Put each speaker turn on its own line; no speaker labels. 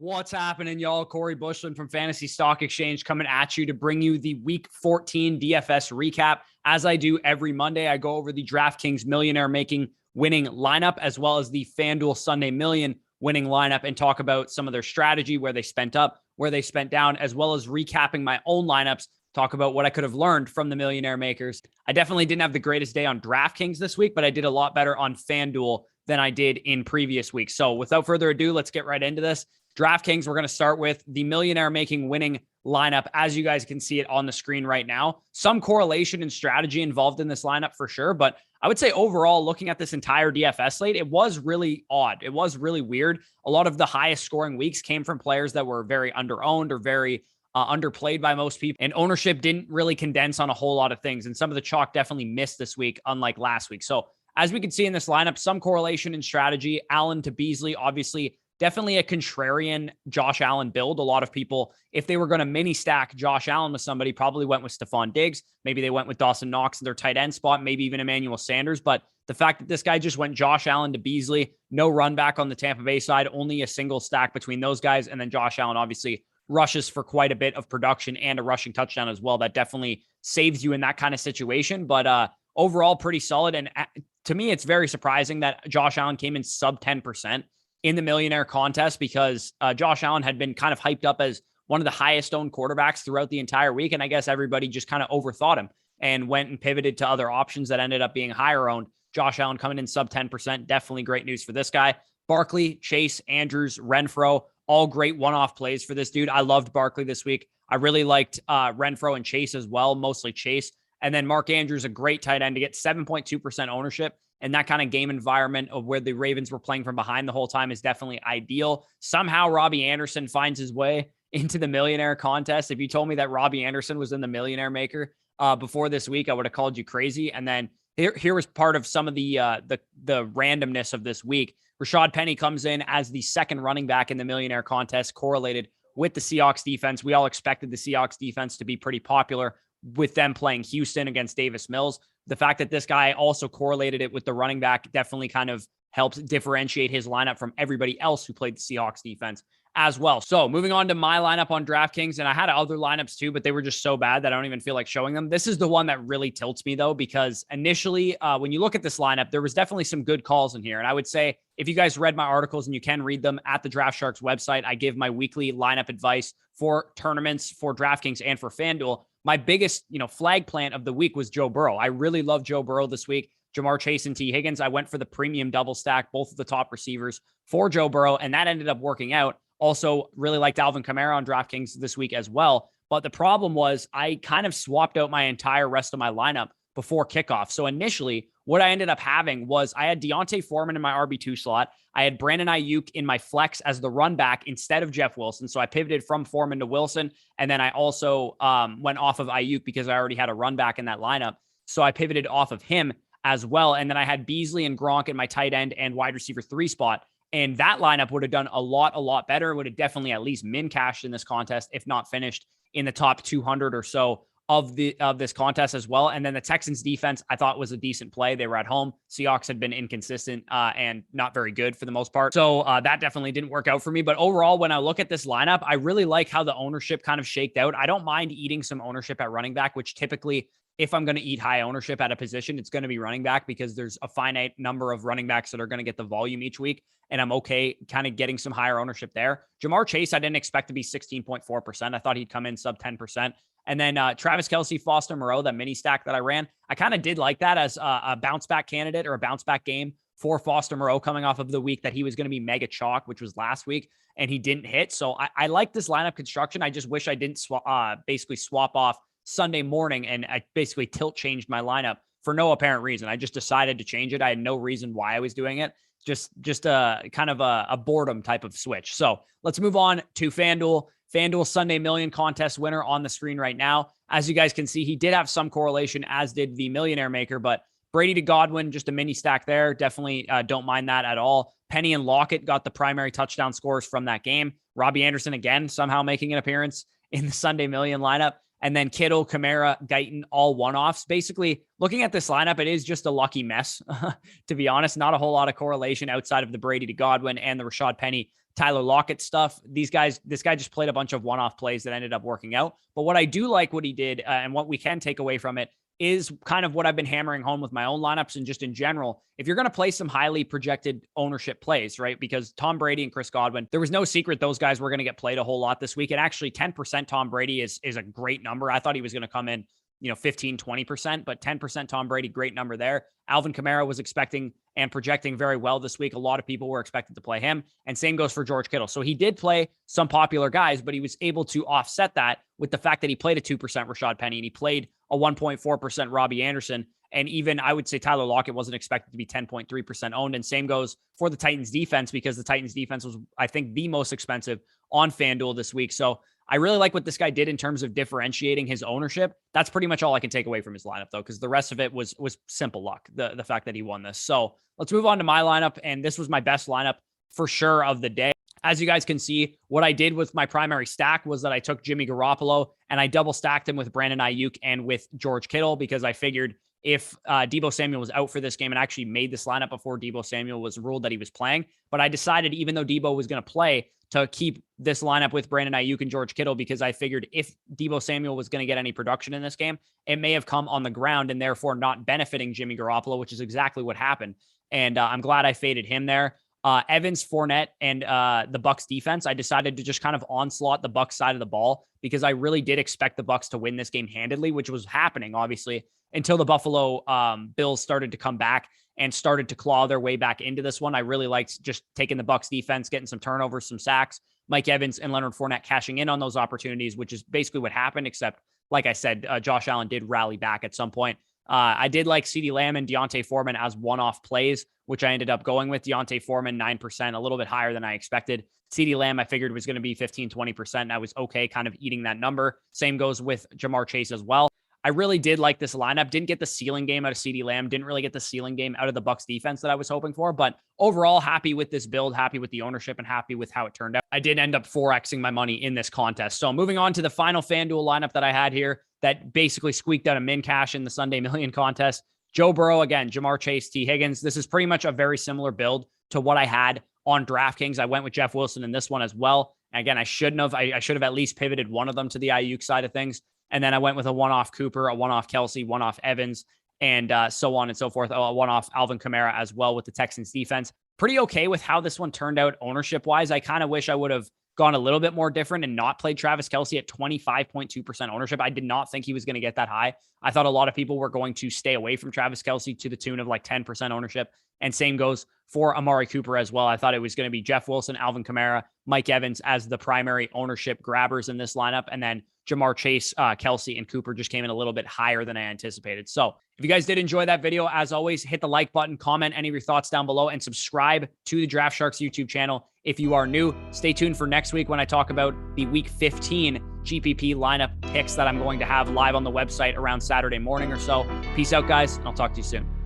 What's happening, y'all? Corey Buschlen from Fantasy Stock Exchange coming at you to bring you the Week 14 DFS recap. As I do every Monday, I go over the DraftKings Millionaire making winning lineup, as well as the FanDuel Sunday Million winning lineup, and talk about some of their strategy, where they spent up, where they spent down, as well as recapping my own lineups, talk about what I could have learned from the Millionaire Makers. I definitely didn't have the greatest day on DraftKings this week, but I did a lot better on FanDuel than I did in previous weeks. So without further ado, let's get right into this. DraftKings, we're going to start with the Millionaire making winning lineup. As you guys can see it on the screen right now, some correlation and strategy involved in this lineup for sure. But I would say overall, looking at this entire DFS slate, it was really odd. It was really weird. A lot of the highest scoring weeks came from players that were very underowned or very underplayed by most people. And ownership didn't really condense on a whole lot of things. And some of the chalk definitely missed this week, unlike last week. So as we can see in this lineup, some correlation and strategy. Allen to Beasley, obviously, definitely a contrarian Josh Allen build. A lot of people, if they were going to mini stack Josh Allen with somebody, probably went with Stephon Diggs. Maybe they went with Dawson Knox in their tight end spot, maybe even Emmanuel Sanders. But the fact that this guy just went Josh Allen to Beasley, no run back on the Tampa Bay side, only a single stack between those guys. And then Josh Allen obviously rushes for quite a bit of production and a rushing touchdown as well. That definitely saves you in that kind of situation. But overall, pretty solid. And to me, it's very surprising that Josh Allen came in sub 10% in the Millionaire contest, because Josh Allen had been kind of hyped up as one of the highest owned quarterbacks throughout the entire week. And I guess everybody just kind of overthought him and went and pivoted to other options that ended up being higher owned. Josh Allen coming in sub 10%. Definitely great news for this guy. Barkley, Chase, Andrews, Renfro, all great one-off plays for this dude. I loved Barkley this week. I really liked Renfro and Chase as well, mostly Chase. And then Mark Andrews, a great tight end to get 7.2% ownership. And that kind of game environment of where the Ravens were playing from behind the whole time is definitely ideal. Somehow Robbie Anderson finds his way into the Millionaire contest. If you told me that Robbie Anderson was in the Millionaire Maker before this week, I would have called you crazy. And then here was part of some of the randomness of this week. Rashad Penny comes in as the second running back in the Millionaire contest, correlated with the Seahawks defense. We all expected the Seahawks defense to be pretty popular with them playing Houston against Davis Mills. The fact that this guy also correlated it with the running back definitely kind of helps differentiate his lineup from everybody else who played the Seahawks defense as well. So moving on to my lineup on DraftKings, and I had other lineups too, but they were just so bad that I don't even feel like showing them. This is the one that really tilts me though, because initially when you look at this lineup, there was definitely some good calls in here. And I would say if you guys read my articles, and you can read them at the Draft Sharks website, I give my weekly lineup advice for tournaments, for DraftKings and for FanDuel. My biggest, flag plant of the week was Joe Burrow. I really love Joe Burrow this week. Jamar Chase and T. Higgins. I went for the premium double stack, both of the top receivers for Joe Burrow, and that ended up working out. Also, really liked Alvin Kamara on DraftKings this week as well. But the problem was I kind of swapped out my entire rest of my lineup before kickoff. So initially, what I ended up having was I had Deontay Foreman in my RB2 slot. I had Brandon Ayuk in my flex as the run back instead of Jeff Wilson. So I pivoted from Foreman to Wilson. And then I also went off of Ayuk because I already had a run back in that lineup. So I pivoted off of him as well. And then I had Beasley and Gronk in my tight end and wide receiver 3 spot. And that lineup would have done a lot better. It would have definitely at least min cashed in this contest, if not finished in the top 200 or so of this contest as well. And then the Texans defense, I thought was a decent play. They were at home. Seahawks had been inconsistent and not very good for the most part. So that definitely didn't work out for me. But overall, when I look at this lineup, I really like how the ownership kind of shaked out. I don't mind eating some ownership at running back, which typically, if I'm going to eat high ownership at a position, it's going to be running back, because there's a finite number of running backs that are going to get the volume each week. And I'm okay kind of getting some higher ownership there. Jamar Chase, I didn't expect to be 16.4%. I thought he'd come in sub 10%. And then Travis Kelce, Foster Moreau, that mini stack that I ran, I kind of did like that as a bounce back candidate or a bounce back game for Foster Moreau, coming off of the week that he was going to be mega chalk, which was last week, and he didn't hit. So I like this lineup construction. I just wish I didn't basically swap off Sunday morning, and I basically tilt changed my lineup for no apparent reason. I just decided to change it. I had no reason why I was doing it. Just a kind of a boredom type of switch. So let's move on to FanDuel. FanDuel Sunday Million contest winner on the screen right now. As you guys can see, he did have some correlation, as did the Millionaire Maker, but Brady to Godwin, just a mini stack there. Definitely don't mind that at all. Penny and Lockett got the primary touchdown scores from that game. Robbie Anderson, again, somehow making an appearance in the Sunday Million lineup. And then Kittle, Kamara, Guyton, all one-offs. Basically, looking at this lineup, it is just a lucky mess, to be honest. Not a whole lot of correlation outside of the Brady to Godwin and the Rashad Penny, Tyler Lockett stuff. This guy just played a bunch of one-off plays that ended up working out. But what I do like what he did and what we can take away from it is kind of what I've been hammering home with my own lineups and just in general. If you're going to play some highly projected ownership plays, right? Because Tom Brady and Chris Godwin, there was no secret those guys were going to get played a whole lot this week. And actually 10% Tom Brady is a great number. I thought he was going to come in, 15, 20%, but 10% Tom Brady, great number there. Alvin Kamara was expecting and projecting very well this week. A lot of people were expected to play him, and same goes for George Kittle. So he did play some popular guys, but he was able to offset that with the fact that he played a 2% Rashad Penny and he played a 1.4% Robbie Anderson. And even I would say Tyler Lockett wasn't expected to be 10.3% owned. And same goes for the Titans defense, because the Titans defense was, I think, the most expensive on FanDuel this week. So I really like what this guy did in terms of differentiating his ownership. That's pretty much all I can take away from his lineup, though, because the rest of it was simple luck, the fact that he won this. So let's move on to my lineup. And this was my best lineup for sure of the day. As you guys can see, what I did with my primary stack was that I took Jimmy Garoppolo and I double stacked him with Brandon Ayuk and with George Kittle, because I figured if Deebo Samuel was out for this game, and actually made this lineup before Deebo Samuel was ruled that he was playing. But I decided, even though Deebo was going to play, to keep this lineup with Brandon Ayuk and George Kittle, because I figured if Deebo Samuel was going to get any production in this game, it may have come on the ground and therefore not benefiting Jimmy Garoppolo, which is exactly what happened. And I'm glad I faded him there. Evans, Fournette, and the Bucs defense, I decided to just kind of onslaught the Bucs side of the ball, because I really did expect the Bucs to win this game handedly, which was happening, obviously, until the Buffalo Bills started to come back and started to claw their way back into this one. I really liked just taking the Bucs defense, getting some turnovers, some sacks, Mike Evans and Leonard Fournette cashing in on those opportunities, which is basically what happened, except, like I said, Josh Allen did rally back at some point. I did like CeeDee Lamb and Deontay Foreman as one-off plays, which I ended up going with. Deontay Foreman, 9%, a little bit higher than I expected. CeeDee Lamb, I figured was going to be 15, 20%. And I was okay kind of eating that number. Same goes with Jamar Chase as well. I really did like this lineup. Didn't get the ceiling game out of CeeDee Lamb. Didn't really get the ceiling game out of the Bucs defense that I was hoping for. But overall, happy with this build, happy with the ownership, and happy with how it turned out. I did end up 4Xing my money in this contest. So moving on to the final FanDuel lineup that I had here that basically squeaked out a min cash in the Sunday Million contest. Joe Burrow, again, Jamar Chase, T. Higgins. This is pretty much a very similar build to what I had on DraftKings. I went with Jeff Wilson in this one as well. And again, I shouldn't have. I should have at least pivoted one of them to the Ayuk side of things. And then I went with a one-off Cooper, a one-off Kelsey, one-off Evans, and so on and so forth. A one-off Alvin Kamara as well with the Texans defense. Pretty okay with how this one turned out ownership-wise. I kind of wish I would have gone a little bit more different and not played Travis Kelce at 25.2% ownership. I did not think he was going to get that high. I thought a lot of people were going to stay away from Travis Kelce to the tune of like 10% ownership. And same goes for Amari Cooper as well. I thought it was going to be Jeff Wilson, Alvin Kamara, Mike Evans as the primary ownership grabbers in this lineup. And then Jamar Chase, Kelsey, and Cooper just came in a little bit higher than I anticipated. So if you guys did enjoy that video, as always, hit the like button, comment any of your thoughts down below, and subscribe to the Draft Sharks YouTube channel. If you are new, stay tuned for next week when I talk about the Week 15 GPP lineup picks that I'm going to have live on the website around Saturday morning or so. Peace out, guys, and I'll talk to you soon.